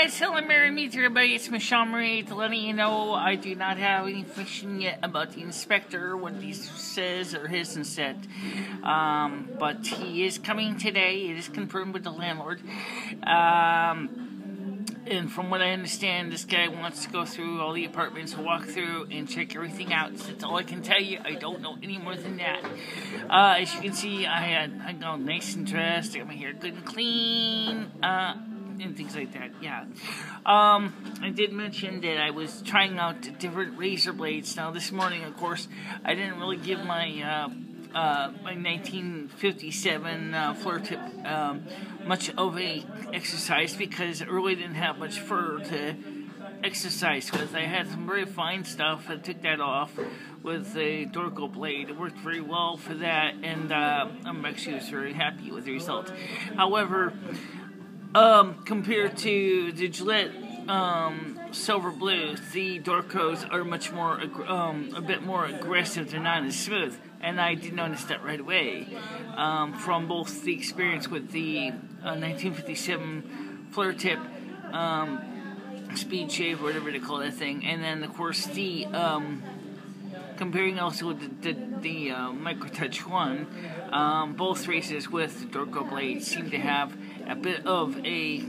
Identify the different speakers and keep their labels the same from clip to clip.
Speaker 1: guys, hello, Mary, meet everybody. It's MicheleMarieDalene. Letting you know I do not have any information yet about the inspector, what he says or hasn't said. But he is coming today. It is confirmed with the landlord. And from what I understand, this guy wants to go through all the apartments, walk through, and check everything out. That's all I can tell you. I don't know any more than that. As you can see, I go nice and dressed. I got my hair good and clean. And things like that, yeah. I did mention that I was trying out different razor blades. Now, this morning, of course, I didn't really give my my 1957 fleur tip much of a exercise because it really didn't have much fur to exercise with. I had some very fine stuff. I took that off with a Dorco blade. It worked very well for that, and I'm actually very happy with the result. However, compared to the Gillette Silver Blues, the Dorcos are much more, a bit more aggressive. They're not as smooth, and I did notice that right away from both the experience with the 1957 fleur tip speed shave, or whatever they call that thing, and then of course the comparing also with the Micro Touch one. Both razors with the Dorco blade seem to have a bit of a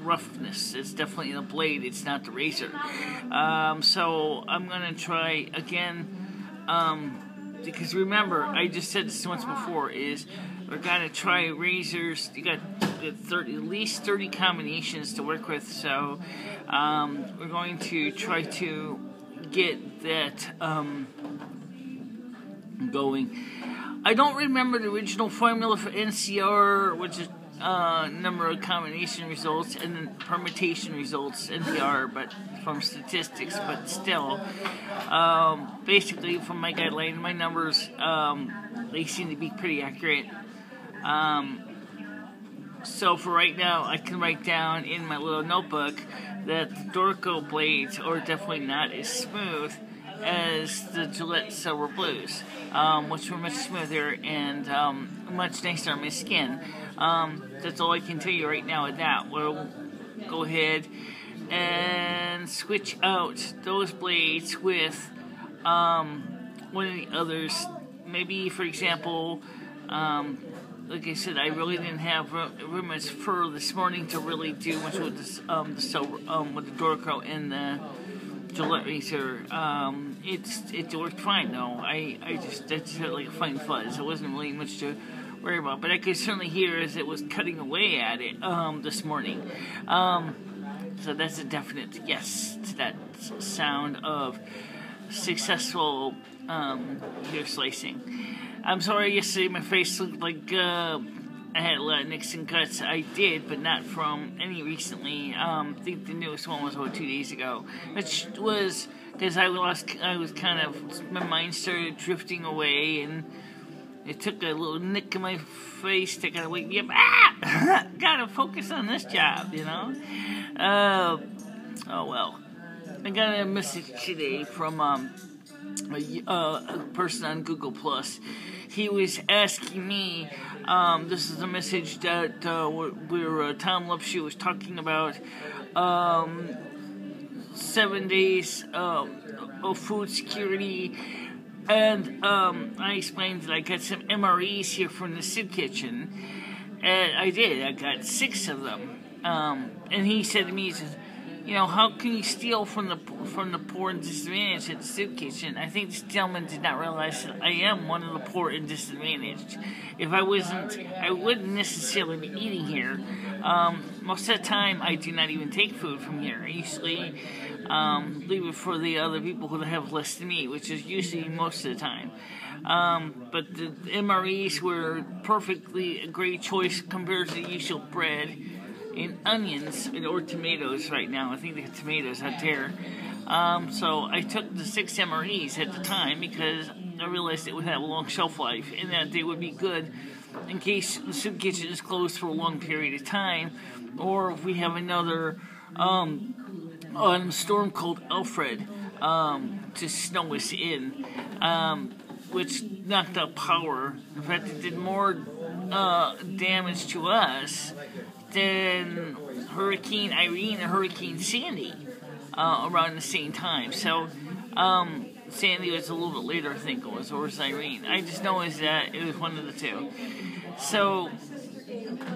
Speaker 1: roughness. It's definitely the blade, it's not the razor. So I'm going to try again, because remember, I just said this once before, is we're going to try razors. You got at least 30 combinations to work with, so we're going to try to get that going. I don't remember the original formula for NCR, which is number of combination results, and then permutation results, NPR, but from statistics, but still, basically from my guideline, my numbers, they seem to be pretty accurate. So for right now, I can write down in my little notebook that the Dorco blades are definitely not as smooth as the Gillette Silver Blues, which were much smoother and much nicer on my skin. That's all I can tell you right now at that. We'll go ahead and switch out those blades with one of the others. Maybe, for example, like I said, I really didn't have very much fur this morning to really do much with this, the silver, with the Dorco and the Gillette razor. It worked fine though. I just had like a fine fuzz. It wasn't really much to worry about, but I could certainly hear as it was cutting away at it this morning. So that's a definite yes to that sound of successful hair slicing. I'm sorry, yesterday my face looked like I had a lot of nicks and cuts. I did, but not from any recently. I think the newest one was about 2 days ago, which was because I was kind of, my mind started drifting away, and it took a little nick in my face to kind of wake me up. Gotta focus on this job, you know? Oh well. I got a message today from a person on Google+. He was asking me, this is a message that where Tom Lupshu was talking about 7 days of food security, and I explained that I got some MREs here from the Soup Kitchen, and I did. I got 6 of them, and he said to me, he says, you know, how can you steal from the poor and disadvantaged at the Soup Kitchen? I think this gentleman did not realize that I am one of the poor and disadvantaged. If I wasn't, I wouldn't necessarily be eating here. Most of the time, I do not even take food from here. I usually leave it for the other people who have less than me, which is usually most of the time. But the MREs were perfectly a great choice compared to the usual bread and onions or tomatoes right now. I think they have tomatoes out there. So I took the 6 MREs at the time because I realized it would have a long shelf life and that they would be good in case the Soup Kitchen is closed for a long period of time, or if we have another storm called Alfred to snow us in, which knocked out power. In fact, it did more damage to us than Hurricane Irene and Hurricane Sandy around the same time. So Sandy was a little bit later, I think it was, or was Irene. I just know is that it was one of the two. So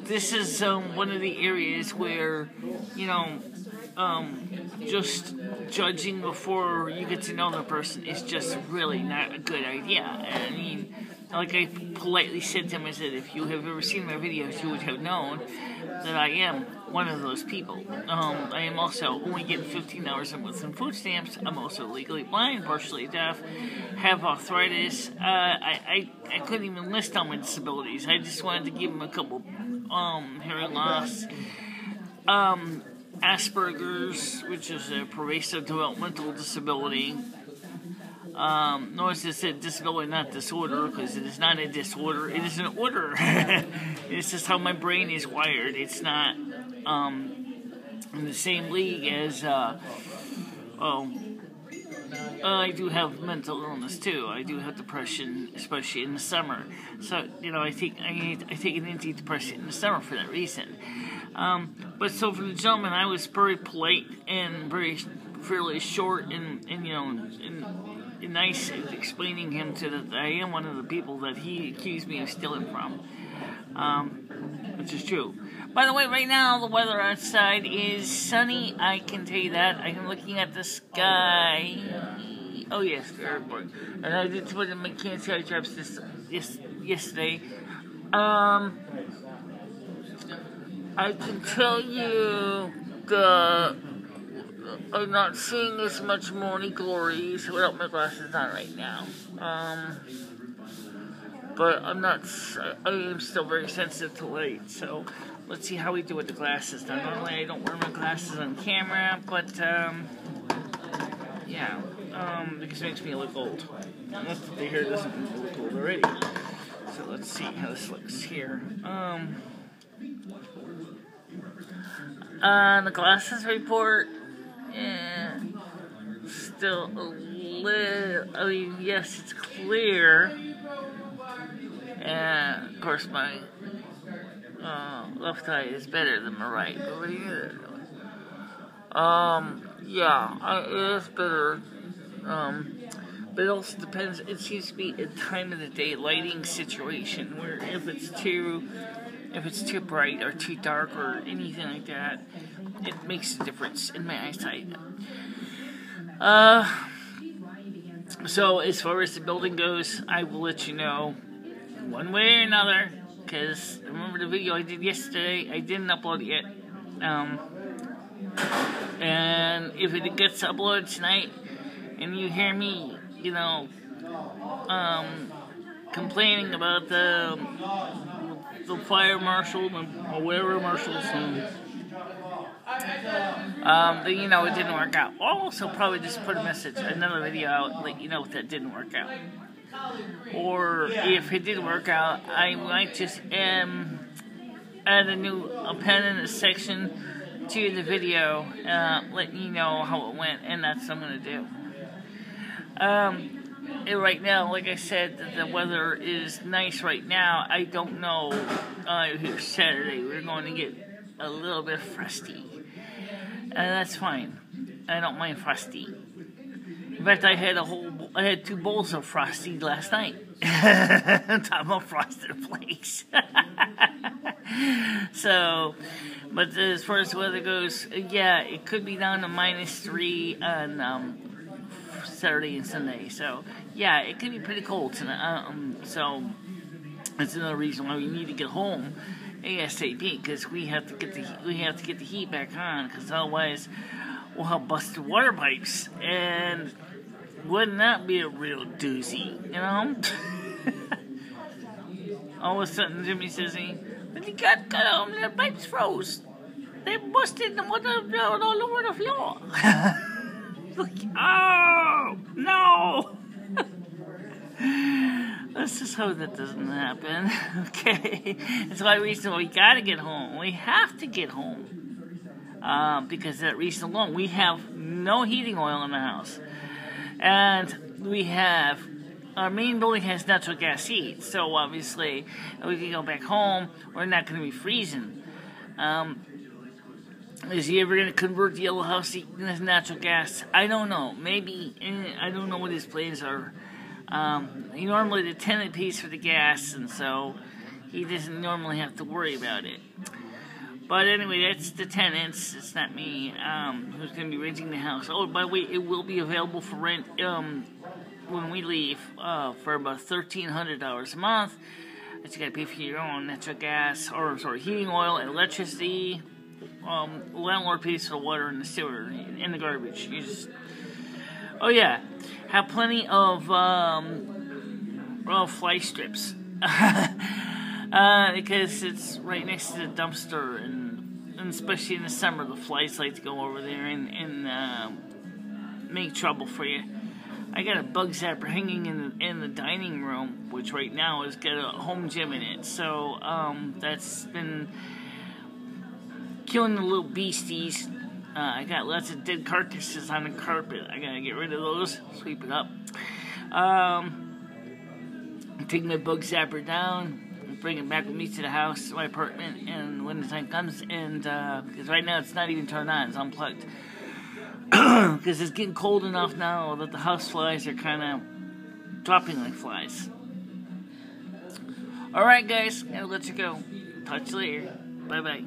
Speaker 1: this is one of the areas where, you know, just judging before you get to know the person is just really not a good idea. I mean, like I politely said to him, I said, if you have ever seen my videos, you would have known that I am one of those people. I am also only getting $15 a month in food stamps. I'm also legally blind, partially deaf, have arthritis. I couldn't even list all my disabilities. I just wanted to give him a couple hearing loss. Asperger's, which is a pervasive developmental disability. Notice it said disability, not disorder, because it is not a disorder. It is an order. It's just how my brain is wired. It's not in the same league as I do have mental illness too. I do have depression, especially in the summer. So you know, I take an antidepressant in the summer for that reason. But so for the gentleman, I was very polite and fairly short and you know, and nice at explaining him to that I am one of the people that he accused me of stealing from, which is true. By the way, right now the weather outside is sunny. I can tell you that. I am looking at the sky. Oh yes, the airport. And I did put in my Kansas jobs yesterday. I can tell you that I'm not seeing as much morning glories without my glasses on right now. But I am still very sensitive to light, so let's see how we do with the glasses. Now, normally I don't wear my glasses on camera, but, yeah, because it makes me look old. Not that the hair doesn't make me look old already. So let's see how this looks here. The glasses report, yeah, still a little, I mean, yes, it's clear, and of course my left eye is better than my right, but what do you do? Yeah, it is better, but it also depends, it seems to be a time of the day lighting situation, where if it's too bright or too dark or anything like that, it makes a difference in my eyesight. So as far as the building goes, I will let you know one way or another, because remember the video I did yesterday, I didn't upload it yet. And if it gets uploaded tonight, and you hear me, you know, complaining about the fire marshal or whatever marshals, then you know it didn't work out. I'll also probably just put another video out, let you know if that didn't work out. Or if it did work out, I might just add a new appendix section to the video, letting you know how it went, and that's what I'm going to do. Right now, like I said, the weather is nice right now. I don't know, here Saturday, we're going to get a little bit frosty. And that's fine. I don't mind frosty. In fact, I had 2 bowls of frosty last night. I'm talking about frosted flakes. So, but as far as the weather goes, yeah, it could be down to -3 on Saturday and Sunday. So, yeah, it could be pretty cold tonight. So that's another reason why we need to get home ASAP, because we have to get the heat back on, because otherwise we'll have busted water pipes, and wouldn't that be a real doozy, you know? All of a sudden, Jimmy says, "But you got the pipes froze. They busted the water all over the floor." Oh no! Let's just hope that doesn't happen. Okay, that's why we gotta get home. We have to get home because of that reason alone. We have no heating oil in the house, and our main building has natural gas heat. So obviously, we can go back home. We're not going to be freezing. Is he ever going to convert the yellow house to natural gas? I don't know. Maybe. I don't know what his plans are. Normally the tenant pays for the gas, and so he doesn't normally have to worry about it. But anyway, that's the tenants. It's not me who's going to be renting the house. Oh, by the way, it will be available for rent when we leave for about $1,300 a month. But you got to pay for your own natural gas, heating oil, and electricity. Landlord pays for the water and the sewer and the garbage. Oh yeah, have plenty of fly strips because it's right next to the dumpster, and especially in the summer, the flies like to go over there and make trouble for you. I got a bug zapper hanging in the dining room, which right now has got a home gym in it. So that's been killing the little beasties. I got lots of dead carcasses on the carpet. I gotta get rid of those, sweep it up. Take my bug zapper down, and bring it back with me to the house, to my apartment, and when the time comes, and because right now it's not even turned on, it's unplugged. Because it's getting cold enough now that the house flies are kind of dropping like flies. Alright guys, I'll let you go. Talk to you later. Bye bye.